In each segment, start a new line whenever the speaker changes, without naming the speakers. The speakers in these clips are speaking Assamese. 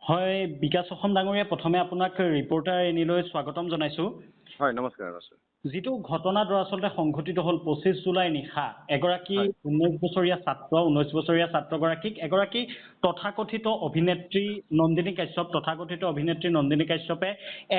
হয় বিকাশ অসম ডাঙৰীয়া প্ৰথমে আপোনাক ৰিপৰ্টাৰ এনিলৈ স্বাগতম জনাইছোঁ।
হয় নমস্কাৰ নমস্কাৰ।
যিটো ঘটনা দৰাচলতে সংঘটিত হ'ল 25 জুলাই নিশা এগৰাকী
হয়
19 বছৰীয়া ছাত্ৰগৰাকীক এগৰাকী তথাকথিত অভিনেত্ৰী নন্দিনী কাশ্যপে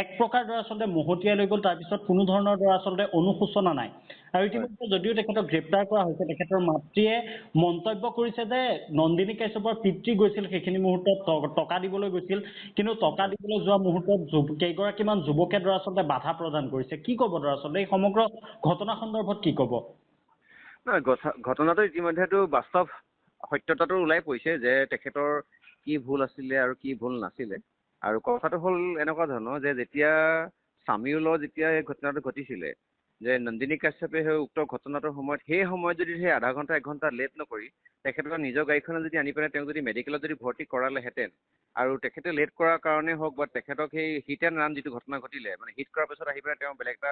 এক প্ৰকাৰ দৰাচলতে মহতিয়াই লৈ গ'ল। তাৰপিছত কোনো ধৰণৰ দৰাচলতে অনুশোচনা নাই আৰু
হয়
ইতিমধ্যে যদিও তেখেতক গ্ৰেপ্তাৰ কৰা হৈছে তেখেতৰ মাতৃয়ে মন্তব্য কৰিছে যে নন্দিনী কাশ্যপৰ পিতৃ গৈছিল সেইখিনি মুহূৰ্তত টকা দিবলৈ গৈছিল, কিন্তু টকা
হয়
দিবলৈ যোৱা মুহূৰ্তত কেইগৰাকীমান যুৱকে দৰাচলতে বাধা প্ৰদান কৰিছে। কি ক'ব দৰাচলতে এই সমগ্ৰ ঘটনা সন্দৰ্ভত কি ক'ব?
নহয় ঘটনাটো ইতিমধ্যেতো বাস্তৱ সত্যতাটো ওলাই পৰিছে যে তেখেতৰ কি ভুল আছিলে আৰু কি ভুল নাছিলে। আৰু কথাটো হ'ল এনেকুৱা ধৰণৰ যে যেতিয়া চামিউলৰ যেতিয়া এই ঘটনাটো ঘটিছিলে যে নন্দিনী কাশ্যপে সেই উক্ত ঘটনাটোৰ সময়ত সেই সময়ত যদি সেই আধা ঘণ্টা 1 ঘণ্টা লেট নকৰি তেখেতৰ নিজৰ গাড়ীখনে যদি আনি পেলাই তেওঁক যদি মেডিকেলত যদি ভৰ্তি কৰালেহেঁতেন আৰু তেখেতে লেট কৰাৰ কাৰণে হওক বা তেখেতক সেই হিট এণ্ড ৰান যিটো ঘটনা ঘটিলে মানে হিট কৰাৰ পিছত আহি পেলাই তেওঁ বেলেগ এটা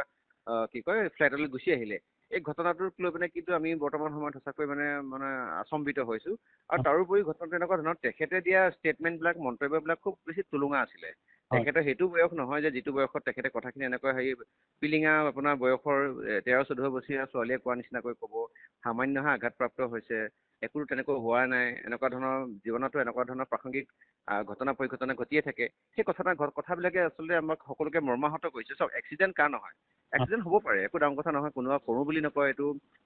কি কয় ফ্লাইটলৈ গুচি আহিলে, এই ঘটনাটোক লৈ পেলাই কিন্তু আমি বৰ্তমান সময়ত সঁচাকৈ মানে আচম্বিত হৈছোঁ। আৰু তাৰোপৰি ঘটনাটো এনেকুৱা ধৰণৰ তেখেতে দিয়া ষ্টেটমেণ্টবিলাক মন্তব্যবিলাক খুব বেছি তুলুঙা আছিলে। তেখেতৰ সেইটো বয়স নহয় যে যিটো বয়সত তেখেতে কথাখিনি এনেকুৱা হেৰি পিলিঙা আপোনাৰ বয়সৰ 13-14 বছৰীয়া ছোৱালীয়ে কোৱা নিচিনাকৈ ক'ব সামান্যহে আঘাতপ্ৰাপ্ত হৈছে, একো তেনেকৈ হোৱা নাই, এনেকুৱা ধৰণৰ জীৱনতো এনেকুৱা ধৰণৰ প্ৰাসংগিক ঘটনা পৰিঘটনা ঘটিয়ে থাকে। সেই কথাবিলাকে আচলতে আমাক সকলোকে মৰ্মাহত কৰিছে। চাওক এক্সিডেণ্ট কাৰ নহয়, এক্সিডেণ্ট হ'ব পাৰে, একো ডাঙৰ কথা নহয়, কোনোবা কৰোঁ বুলি নকয়, এইটো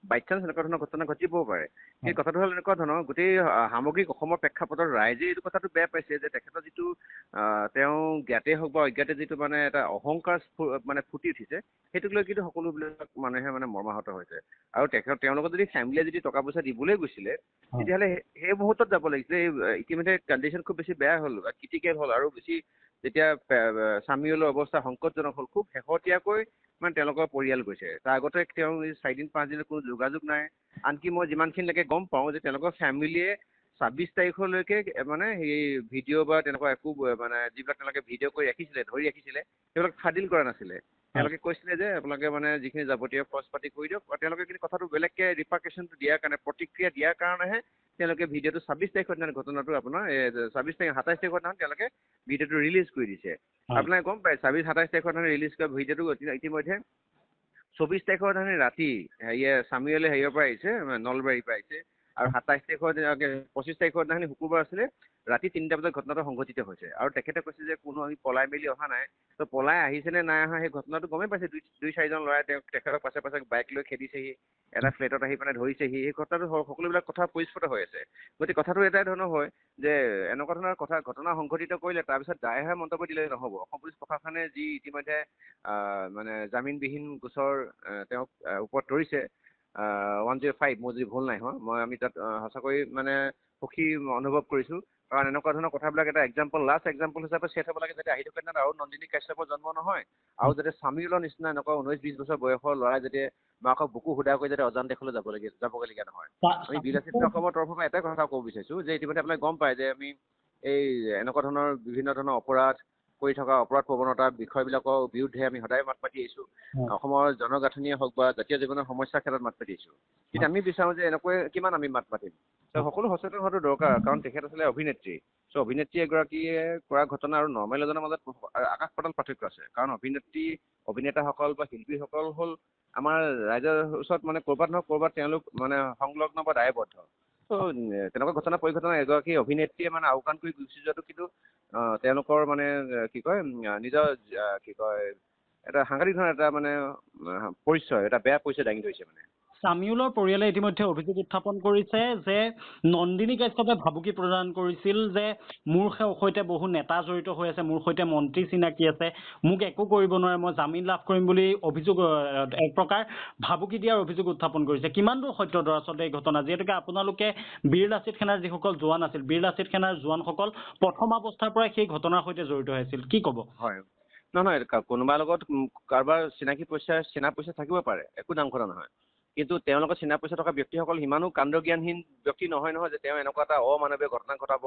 বাই চান্স এনেকুৱা ধৰণৰ ঘটনা ঘটিবও পাৰে। সেই কথাটো হ'ল এনেকুৱা ধৰণৰ গোটেই সামগ্ৰিক অসমৰ প্ৰেক্ষাপটত ৰাইজে এইটো কথাটো বেয়া পাইছে যে তেখেতৰ যিটো তেওঁ জ্ঞাতেই হওক বা অজ্ঞাতে যিটো মানে এটা অহংকাৰ মানে ফুটি উঠিছে সেইটোক লৈ কিন্তু সকলোবিলাক মানুহে মানে মৰ্মাহত হৈছে। আৰু তেওঁলোকক যদি ফেমিলিয়ে যদি টকা পইচা দিবলৈ গৈছিলে তেতিয়াহ'লে সেই মুহূৰ্তত যাব লাগিছিলে। ইতিমধ্যে কণ্ডিশ্যন খুব বেছি বেয়া হ'ল, ক্ৰিটিকেল হ'ল আৰু বেছি যেতিয়া চামিউলৰ অৱস্থা সংকটজনক হ'ল খুব শেহতীয়াকৈ মানে তেওঁলোকৰ পৰিয়াল গৈছে। তাৰ আগতে তেওঁ 4 দিন 5 দিনৰ কোনো যোগাযোগ নাই। আনকি মই যিমানখিনিলৈকে গম পাওঁ যে তেওঁলোকৰ ফেমিলিয়ে 26 তাৰিখলৈকে মানে সেই ভিডিঅ' বা তেনেকুৱা একো মানে যিবিলাক তেওঁলোকে ভিডিঅ' কৰি ৰাখিছিলে ধৰি ৰাখিছিলে সেইবিলাক ফাদিল কৰা নাছিলে। তেওঁলোকে কৈছিলে যে আপোনালোকে মানে যিখিনি যাৱতীয় খৰচ পাতি কৰি দিয়ক, আৰু তেওঁলোকে কিন্তু কথাটো বেলেগকৈ ৰিপাৰ্কেশ্যনটো দিয়াৰ কাৰণে প্ৰতিক্ৰিয়া দিয়াৰ কাৰণেহে তেওঁলোকে ভিডিঅ'টো 26 তাৰিখৰ দিনা ঘটনাটো আপোনাৰ 27 তাৰিখ 27 তাৰিখৰ দিনা তেওঁলোকে ভিডিঅ'টো ৰিলিজ কৰি দিছে। আপোনালোকে গম পায় 26-27 তাৰিখৰ দিনা ৰিলিজ কৰা ভিডিঅ'টো ইতিমধ্যে 24 তাৰিখৰ দিনা ৰাতি চামিউলে হেৰিয়ৰ পৰা আহিছে নলবাৰীৰ পৰা আহিছে আৰু 27 তাৰিখৰ দিনা 25 তাৰিখৰ দিনাখনি শুকুৰবাৰ আছিলে ৰাতি 3টা বজাত ঘটনাটো সংঘটিত হৈছে। আৰু তেখেতে কৈছে যে কোনো আমি পলাই মেলি অহা নাই, তো পলাই আহিছে নে নাই অহা সেই ঘটনাটো গমেই পাইছে। 2-4জন ল'ৰাই তেখেতৰ পাছে পাছে বাইক লৈ খেদিছেহি, এটা ফ্লেটত আহি পেলাই ধৰিছেহি। এই ঘটনাটো সকলোবিলাক কথা পৰিস্ফুট হৈ আছে। গতিকে কথাটো এটাই ধৰণৰ হয় যে এনেকুৱা ধৰণৰ ঘটনা সংঘটিত কৰিলে তাৰপিছত দায়হে মন্তব্য দিলে নহ'ব। অসম পুলিচ প্ৰশাসনে যি ইতিমধ্যে মানে জামিনবিহীন গোচৰ তেওঁক ওপৰত তৰিছে 105, মোৰ যদি ভুল নাই হোৱা, আমি তাত সঁচাকৈ মানে সুখী অনুভৱ কৰিছোঁ। কাৰণ এনেকুৱা ধৰণৰ কথাবিলাক এটা লাষ্ট এক্সাম্পল হিচাপে ছেট হ'ব লাগে যাতে আহি থকা দিনত আৰু নন্দিনী কাশ্যপৰ জন্ম নহয়, আৰু যাতে চামিউলৰ নিচিনা এনেকুৱা 19-20 বছৰ বয়সৰ ল'ৰাই যাতে মাকক বুকু সুধাকৈ যাতে অজান দেশলৈ যাবগৈলগীয়া নহয়। আমি বিলাসিতা অসমৰ তৰফৰ পৰা এটাই কথা ক'ব বিচাৰিছোঁ যে ইতিমধ্যে আপোনালোকে গম পায় যে আমি এই এনেকুৱা ধৰণৰ বিভিন্ন ধৰণৰ অপৰাধ কৰি থকা অপৰাধ প্ৰৱণতাৰ বিষয়বিলাকৰ বিৰুদ্ধে আমি সদায় মাত মাতি আহিছোঁ। অসমৰ জনগাঁথনিয়ে হওক বা জাতীয় জীৱনৰ সমস্যাৰ ক্ষেত্ৰত মাত মাতি আহিছোঁ। কিন্তু আমি বিচাৰোঁ যে এনেকৈ কিমান আমি মাত মাতিম, সকলো সচেতন হোৱাটো দৰকাৰ। কাৰণ তেখেত আছিলে অভিনেত্ৰী। অভিনেত্ৰী এগৰাকীয়ে কৰা ঘটনা আৰু নৰ্মেল এজনৰ মাজত আকাশ পাতাল পাৰ্থক্য আছে। কাৰণ অভিনেতাসকল বা শিল্পীসকল হ'ল আমাৰ ৰাইজৰ ওচৰত মানে ক'ৰবাত নহয় ক'ৰবাত তেওঁলোক মানে সংলগ্ন বা দায়বদ্ধ। তেনেকুৱা ঘটনা পৰিঘটনা এগৰাকী অভিনেত্ৰীয়ে মানে আওকাণ কৰি গুচি যোৱাটো কিন্তু তেওঁলোকৰ মানে কি কয় নিজৰ কি কয় এটা সাংঘাতিক ধৰণৰ এটা মানে পৰিচয়, এটা বেয়া পৰিচয় দাঙি ধৰিছে মানে।
চামিউলৰ পৰিয়ালে ইতিমধ্যে অভিযোগ উত্থাপন কৰিছে যে নন্দিনী কাশ্যপে ভাবুকি প্ৰদান কৰিছিল যে মোৰ সৈতে বহু নেতা জড়িত হৈ আছে, মোৰ সৈতে মন্ত্ৰী চিনাকি আছে, মোক একো কৰিব নোৱাৰে, মই জামিন লাভ কৰিম বুলি অভিযোগ এক প্ৰকাৰ ভাবুকি দিয়াৰ অভিযোগ উত্থাপন কৰিছে। কিমান দূৰ সত্য দৰাচলতে এই ঘটনা, যিহেতুকে আপোনালোকে বীৰ লাচিত সেনাৰ যিসকল জোৱান আছিল, বীৰ লাচিত সেনাৰ জোৱানসকল প্ৰথম অৱস্থাৰ পৰাই সেই ঘটনাৰ সৈতে জড়িত হৈছিল, কি ক'ব?
হয়, নহয় কোনোবাৰ লগত কাৰোবাৰ চিনা পইচা থাকিব পাৰে, একো ডাঙৰ কথা নহয়। কিন্তু তেওঁৰ লগত চিনা পইচা থকা ব্যক্তিসকল সিমানো কাণ্ডজ্ঞানহীন ব্যক্তি নহয় যে তেওঁ এনেকুৱা এটা অমানৱীয় ঘটনা ঘটাব,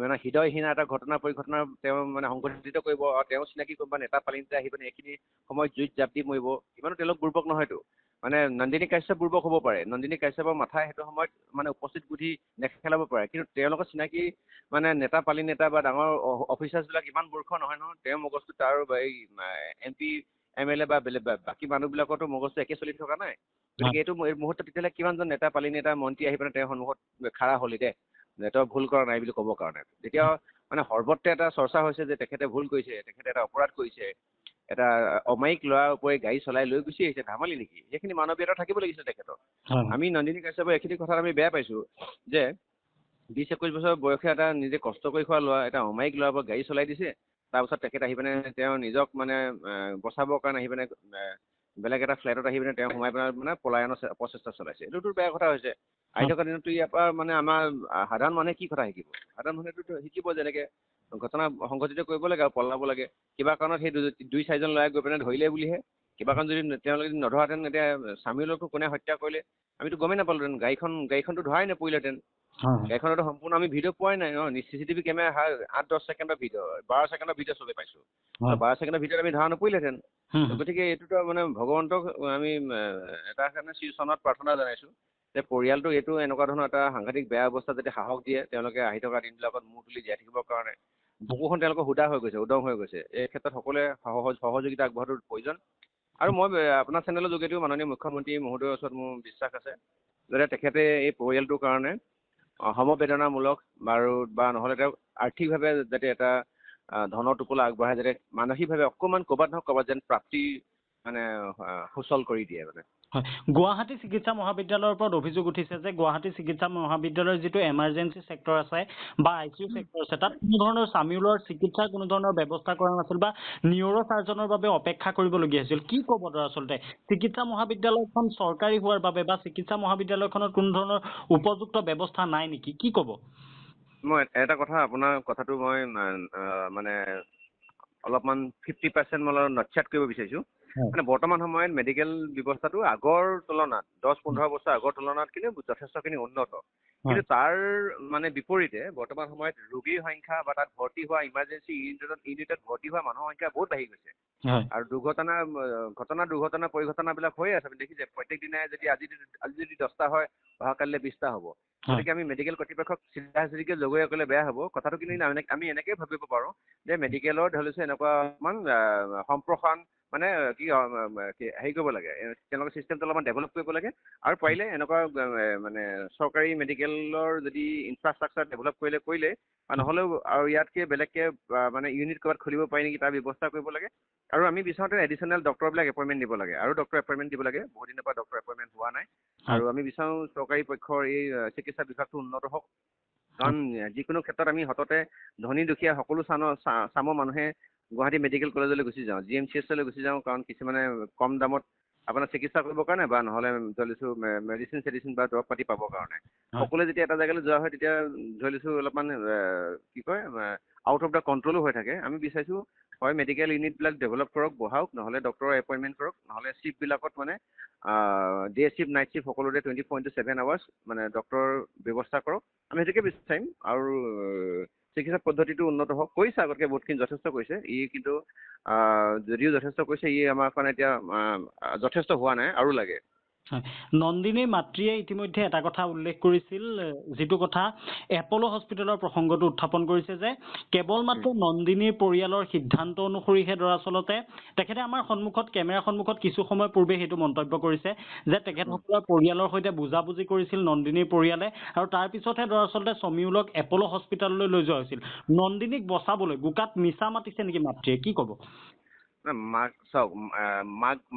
মানে হৃদয়হীন এটা ঘটনা পৰিঘটনা তেওঁ মানে সংঘটিত কৰিব আৰু তেওঁ চিনাকি কোনোবা নেতা পালিতে আহি পিনে এইখিনি সময়ত জুইত জাপ দি মৰিব, ইমানো তেওঁলোক বুৰ্বক নহয়তো। মানে নন্দিনী কাশ্যপ বুৰ্বক হ'ব পাৰে, নন্দিনী কাশ্যপৰ মাথাই সেইটো সময়ত মানে উপস্থিত বুদ্ধি নেখেলাব পাৰে, কিন্তু তেওঁলোকৰ চিনাকি মানে নেতা পালি নেতা বা ডাঙৰ অফিচাৰ্ছবিলাক ইমান মূৰ্খ নহয় নহয়, তেওঁৰ মগজটো তাৰ এই MP MLA বা বাকী মানুহবিলাকৰতো মগজটো একে চলি থকা নাই। গতিকে এইটো মুহূৰ্তত তেতিয়াহ'লে কিমানজন নেতা পালি নেতা মন্ত্ৰী আহি পেলাই তেওঁৰ সন্মুখত খাৰা হ'লি দে তই ভুল কৰা নাই বুলি ক'বৰ কাৰণে। তেতিয়া মানে সৰ্বত্ৰে এটা চৰ্চা হৈছে যে তেখেতে ভুল কৰিছে, তেখেতে এটা অপৰাধ কৰিছে, এটা অমায়িক ল'ৰাৰ ওপৰে গাড়ী চলাই লৈ গুচি আহিছে, ধেমালি নেকি? সেইখিনি মানৱীয়তা থাকিব লাগিছিল তেখেতৰ। আমি নন্দিনী কাশ্যপৰ এইখিনি কথাত আমি বেয়া পাইছোঁ যে 20-21 বছৰ বয়সীয়া এটা নিজে কষ্ট কৰি খোৱা ল'ৰা, এটা অমায়িক ল'ৰাৰ ওপৰত গাড়ী চলাই দিছে, তাৰপিছত তেখেত আহি পিনে তেওঁ নিজক মানে বচাবৰ কাৰণে আহি পিনে বেলেগ এটা ফ্লেটত আহি পিনে তেওঁ সোমাই পেলাই মানে পলায়নৰ প্ৰচেষ্টা চলাইছে। এইটোতো বেয়া কথা হৈছে। আহি থকা দিনততো ইয়াৰ পৰা মানে আমাৰ সাধাৰণ মানুহে কি কথা শিকিব? সাধাৰণ মানুহেতো শিকিব যেনেকে ঘটনা সংঘটিত কৰিব লাগে আৰু পলাব লাগে। কিবা কাৰণত সেই 2-4জন ল'ৰাই গৈ পিনে ধৰিলে বুলিহে। কিবা কাৰণ যদি তেওঁলোকে যদি নধৰাহেঁতেন, এতিয়া স্বামীলকো কোনে হত্যা কৰিলে আমিতো গমেই নাপালোহেঁতেন, গাড়ীখনতো ধৰাই নপৰিলেহেঁতেন। গাড়ীখনতো সম্পূৰ্ণ আমি ভিডিঅ' পোৱাই নাই ন, CCTV কেমেৰা 8-10 ছেকেণ্ডৰ ভিডিঅ', 12 ছেকেণ্ডৰ ভিডিঅ' চবে পাইছোঁ। 12 ছেকেণ্ডৰ ভিডিঅ'ত আমি ধৰা নপৰিলেহেঁতেন। গতিকে এইটোতো মানে ভগৱন্তক আমি এটা কাৰণে শ্ৰীচৰণত প্ৰাৰ্থনা জনাইছোঁ যে পৰিয়ালটো এইটো এনেকুৱা ধৰণৰ এটা সাংঘাতিক বেয়া অৱস্থাত যাতে সাহস দিয়ে, তেওঁলোকে আহি থকা দিনবিলাকত মূৰ তুলি জীয়াই থাকিবৰ কাৰণে। বুকুখন তেওঁলোকৰ সুদা হৈ গৈছে, উদং হৈ গৈছে। এই ক্ষেত্ৰত সকলোৱে সহযোগিতা আগবঢ়োৱাটো প্ৰয়োজন। আৰু মই আপোনাৰ চেনেলৰ যোগেদিও মাননীয় মুখ্যমন্ত্ৰী মহোদয়ৰ ওচৰত মোৰ বিশ্বাস আছে যাতে তেখেতে এই পৰিয়ালটোৰ কাৰণে সমবেদনামূলক বা নহ'লে তেওঁক আৰ্থিকভাৱে যাতে এটা ধনৰ টোপোলা আগবঢ়াই যাতে মানসিকভাৱে অকণমান ক'ৰবাত নহয় ক'ৰবাত যেন প্ৰাপ্তি মানে সুচল কৰি দিয়ে মানে।
হয়, গুৱাহাটী চিকিৎসা মহাবিদ্যালয়ৰ ওপৰত অভিযোগ উঠিছে যে গুৱাহাটী চিকিৎসা মহাবিদ্যালয়ৰ যিটো এমাৰ্জেঞ্চি চেক্টৰ আছে বা ICU চেক্টৰ আছে, তাত কোনো ধৰণৰ স্বামীউলৰ চিকিৎসাৰ কোনো ধৰণৰ ব্যৱস্থা কৰা নাছিল বা নিউৰ' চাৰ্জনৰ বাবে অপেক্ষা কৰিবলগীয়া হৈছিল। কি ক'ব দৰাচলতে চিকিৎসা মহাবিদ্যালয়খন চৰকাৰী হোৱাৰ বাবে বা চিকিৎসা মহাবিদ্যালয়খনত কোনো ধৰণৰ উপযুক্ত ব্যৱস্থা নাই নেকি? কি ক'ব?
মই এটা কথা, আপোনাৰ কথাটো মই মানে অলপমান 50% মই নস্যাৎ কৰিব বিচাৰিছোঁ। মানে বৰ্তমান সময়ত মেডিকেল ব্যৱস্থাটো আগৰ তুলনাত 10-15 বছৰ আগৰ তুলনাত কিন্তু যথেষ্টখিনি উন্নত। কিন্তু তাৰ মানে বিপৰীতে বৰ্তমান সময়ত ৰোগীৰ সংখ্যা বা তাত ভৰ্তি হোৱা ইমাৰ্জেঞ্চি ইউনিটত ভৰ্তি হোৱা মানুহৰ সংখ্যা বহুত বাঢ়ি গৈছে। আৰু দুৰ্ঘটনা পৰিঘটনাবিলাক হৈয়ে আছে। দেখিছে প্ৰত্যেক দিনাই আজি যদি 10টা হয়, অহাকালিলৈ 20টা হ'ব। গতিকে আমি মেডিকেল কৰ্তৃপক্ষক চিধাচিধিকে জগৰীয়া কৰিলে বেয়া হ'ব। কথাটো কিন্তু আমি এনেকৈ ভাবিব পাৰোঁ যে মেডিকেলৰ ধৰি লৈছোঁ এনেকুৱা অকণমান সম্প্ৰসাৰণ মানে হেৰি কৰিব লাগে, তেওঁলোকৰ চিষ্টেমটো অলপমান ডেভেলপ কৰিব লাগে আৰু পাৰিলে এনেকুৱা মানে চৰকাৰী মেডিকেলৰ যদি ইনফ্ৰাষ্ট্ৰাকচাৰ ডেভেলপ কৰিলে বা নহ'লেও আৰু ইয়াতকৈ বেলেগকৈ মানে ইউনিট ক'ৰবাত খুলিব পাৰি নেকি তাৰ ব্যৱস্থা কৰিব লাগে। আৰু আমি বিচাৰোঁতে এডিশ্যনেল ডক্টৰবিলাক এপইণ্টমেণ্ট দিব লাগে আৰু ডক্টৰ এপইণ্টমেণ্ট দিব লাগে। বহুত দিনৰ পৰা ডক্টৰ এপইণ্টমেণ্ট হোৱা নাই আৰু আমি বিচাৰোঁ চৰকাৰী পক্ষৰ এই চিকিৎসা বিভাগটো উন্নত হওক। কাৰণ যিকোনো ক্ষেত্ৰত আমি সততে ধনী দুখীয়া সকলো চামৰ মানুহে গুৱাহাটী মেডিকেল কলেজলৈ গুচি যাওঁ, GMCHলৈ গুচি যাওঁ, কাৰণ কিছুমানে কম দামত আপোনাৰ চিকিৎসা কৰিবৰ কাৰণে বা নহ'লে ধৰি লৈছোঁ মেডিচিন বা দৰৱ পাতি পাবৰ কাৰণে। সকলোৱে যেতিয়া এটা জেগালৈ যোৱা হয় তেতিয়া ধৰি লৈছোঁ অলপমান কি কয় আউট অফ দ্য কণ্ট্ৰলো হৈ থাকে। আমি বিচাৰিছোঁ হয় মেডিকেল ইউনিটবিলাক ডেভেলপ কৰক, বহাওক, নহ'লে ডক্টৰৰ এপইণ্টমেণ্ট কৰক, নহ'লে চিফ্টবিলাকত মানে ডে চিফ্ট নাইট চিফ্ট সকলোতে 24/7 আৱাৰ্ছ মানে ডক্টৰৰ ব্যৱস্থা কৰক। আমি সেইটোকে বিচাৰিম আৰু চিকিৎসা পদ্ধতিটো উন্নত হওক। কৰিছে আগতকৈ বহুতখিনি যথেষ্ট কৰিছে, কিন্তু যদিও যথেষ্ট কৰিছে আমাৰ কাৰণে এতিয়া যথেষ্ট হোৱা নাই, আৰু লাগে।
নন্দিনীৰ মাতৃয়ে ইতিমধ্যে এটা কথা উল্লেখ কৰিছিল, যিটো কথা এপ'ল' হস্পিটেলৰ প্ৰসংগটো উত্থাপন কৰিছে যে কেৱল মাত্ৰ নন্দিনীৰ পৰিয়ালৰ সিদ্ধান্ত অনুসৰিহে দৰাচলতে তেখেতে আমাৰ কেমেৰাৰ সন্মুখত কিছু সময় পূৰ্বে সেইটো মন্তব্য কৰিছে যে তেখেতসকলৰ পৰিয়ালৰ সৈতে বুজাবুজি কৰিছিল নন্দিনীৰ পৰিয়ালে আৰু তাৰ পিছতহে দৰাচলতে সমীউলক এপ'ল' হস্পিটেললৈ লৈ যোৱা হৈছিল। নন্দিনীক বচাবলৈ বোকাত মিছা মাতিছে নেকি মাতৃয়ে? কি ক'ব?
চাওক,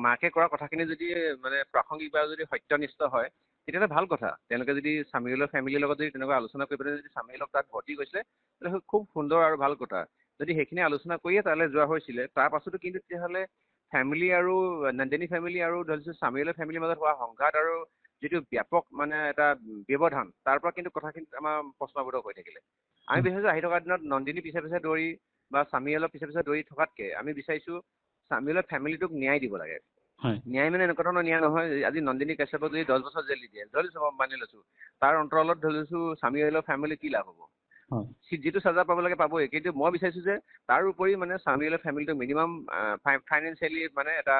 মাকে কৰা কথাখিনি যদি মানে প্ৰাসংগিকভাৱে যদি সত্যনিষ্ঠ হয় তেতিয়াহ'লে ভাল কথা। তেওঁলোকে যদি স্বামীউলৰ ফেমিলিৰ লগত যদি তেনেকুৱা আলোচনা কৰি পেলাই যদি স্বামীউলক তাত ভৰ্তি কৰিছিলে তেতিয়াহ'লে খুব সুন্দৰ আৰু ভাল কথা। যদি সেইখিনি আলোচনা কৰিয়ে তালৈ যোৱা হৈছিলে, তাৰ পাছতো কিন্তু তেতিয়াহ'লে ফেমিলি আৰু নন্দিনী ফেমিলি আৰু ধৰি লওক স্বামীউলৰ ফেমিলিৰ মাজত হোৱা সংঘাত আৰু যিটো ব্যাপক মানে এটা ব্যৱধান, তাৰ পৰা কিন্তু কথাখিনি আমাৰ প্ৰশ্নবোধক হৈ থাকিলে। আমি বিচাৰিছোঁ আহি থকা দিনত নন্দিনী পিছে পিছে দৌৰি বা স্বামীউলৰ পিছে পিছে দৌৰি থকাতকৈ আমি বিচাৰিছোঁ স্বামীউলৰ ফেমিলিটোক ন্যায় দিব লাগে। ন্যায় মানে এনেকুৱা ধৰণৰ ন্যায় নহয়, আজি নন্দিনী কাশ্যপক যদি 10 বছৰ জেল দি দিয়ে, ধৰি লৈছোঁ মানি লৈছোঁ, তাৰ অন্তৰালত ধৰি লৈছোঁ স্বামীউলৰ ফেমিলি কি লাভ হ'ব? যিটো চাজা পাব লাগে পাবই, কিন্তু মই বিচাৰিছোঁ যে তাৰ উপৰি মানে স্বামীউলৰ ফেমিলিটোক মিনিমাম ফাইনেন্সিয়েলি মানে এটা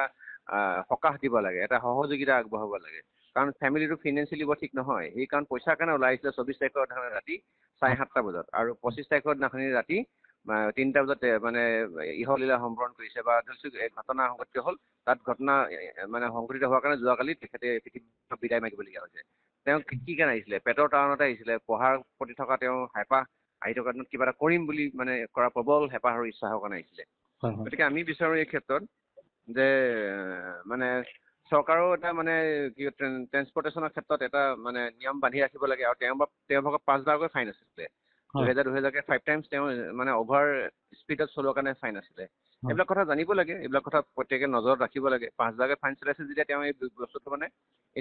সকাহ দিব লাগে, এটা সহযোগিতা আগবঢ়াব লাগে। কাৰণ ফেমিলিটো ফিনেন্সিয়েলি বৰ ঠিক নহয়, সেই কাৰণ পইচাৰ কাৰণে ওলাই আহিছিলে 24 তাৰিখৰ দিনাখনি ৰাতি 7:30 বজাত, আৰু 25 তাৰিখৰ দিনাখনি ৰাতি 3টা বজাত মানে ইহলীলা সম্বৰণ কৰিছে বা ঘটনা সংঘটিত হ'ল। তাত ঘটনা মানে সংঘটিত হোৱাৰ কাৰণে যোৱাকালি তেখেতে পৃথিৱীৰ বিদায় মাগিবলগীয়া হৈছে। তেওঁ কি কাৰণে আহিছিলে? পেটৰ কাৰণতে আহিছিলে। পঢ়াৰ প্ৰতি থকা তেওঁ হেঁপাহ, আহি থকা দিনত কিবা এটা কৰিম বুলি মানে কৰা প্ৰবল হেঁপাহ আৰু ইচ্ছাৰ কাৰণে আহিছিলে। গতিকে আমি বিচাৰোঁ এই ক্ষেত্ৰত যে মানে চৰকাৰেও এটা মানে কি ট্ৰেন্সপৰ্টেশ্যনৰ ক্ষেত্ৰত এটা মানে নিয়ম বান্ধি ৰাখিব লাগে। আৰু তেওঁ ভাগৰ 5,000কৈ ফাইন আছিলে, 2,000কৈ 5 টাইমছ তেওঁ মানে অভাৰ স্পীডত চলোৱাৰ কাৰণে ফাইন আছিলে। এইবিলাক কথা জানিব লাগে, এইবিলাক কথা প্ৰত্যেকে নজৰত ৰাখিব লাগে। 5,000কৈ ফাইন চলাইছে যেতিয়া তেওঁ এই বস্তুটো মানে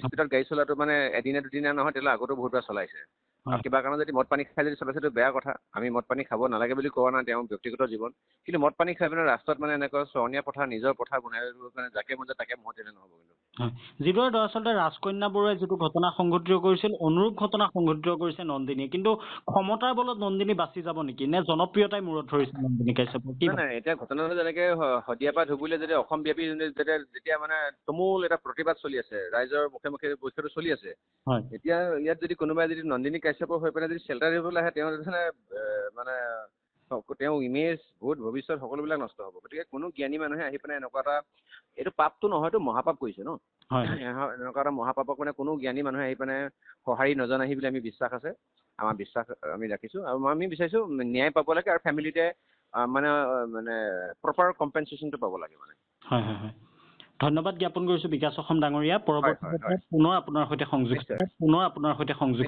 স্পীডত গাড়ী চলোৱাটো মানে এদিনে দুদিনে নহয়, তেতিয়াহ'লে আগতো বহুতবাৰ চলাইছে। আৰু কিবা কাৰণত যদি মদ পানী খাই যদি চলাইছেটো বেয়া কথা। আমি মদ পানী খাব নালাগে বুলি কোৱা নাই, তেওঁ ব্যক্তিগত জীৱন। কিন্তু মদ পানী খাই পিনে ৰাস্তাত মানে এনেকুৱা চৰণীয়া পথাৰ নিজৰ পথাৰ বনাই মানে যাকে মন যায় তাকে মদ দিলে নহ'ব কিন্তু।
যিদৰে দৰাচলতে ৰাজকন্যা বৰুৱাই যিটো ঘটনা সংঘটিত কৰিছিল, অনুৰূপ ঘটনা সংঘটিত কৰিছে নন্দিনীয়ে। কিন্তু ক্ষমতাৰ বলত নন্দিনী বাচি যাব নেকি, নে জনপ্ৰিয়তাই মূৰত ধৰিছে নন্দিনী কাশ্যপৰ?
নাই, এতিয়া ঘটনাটো যেনেকে শদিয়াৰ পৰা ধুবুৰীলৈ যদি অসমব্যাপী যেতিয়া মানে তুমুল এটা প্ৰতিবাদ চলি আছে, ৰাইজৰ মুখে মুখে বস্তুটো চলি আছে, এতিয়া ইয়াত যদি কোনোবাই যদি নন্দিনী কাশ্যপৰ হৈ পেলাই যদি চেল্টাৰ দিবলৈ আহে, তেওঁ মানে তেওঁ ইমেজ, ভৱিষ্যত সকলোবিলাক নষ্ট হ'ব। গতিকে কোনো জ্ঞানী মানুহে আহি পেলাই এনেকুৱা এটা, এইটো পাপটো নহয়তো, মহাপাপ কৰিছে ন। এনেকুৱা এটা মহাপাপক মানে কোনো জ্ঞানী মানুহে আহি পেলাই সঁহাৰি নজনাহি বুলি আমি বিশ্বাস আছে, আমাৰ বিশ্বাস আমি ৰাখিছোঁ। আৰু আমি বিচাৰিছোঁ ন্যায় পাব লাগে, আৰু ফেমিলিতে মানে প্ৰপাৰ কম্পেনচেশ্যনটো পাব লাগে মানে।
হয়। ধন্যবাদ জ্ঞাপন কৰিছোঁ বিকাশ অসম ডাঙৰীয়া। পৰৱৰ্তী পুনৰ আপোনাৰ সৈতে সংযোগ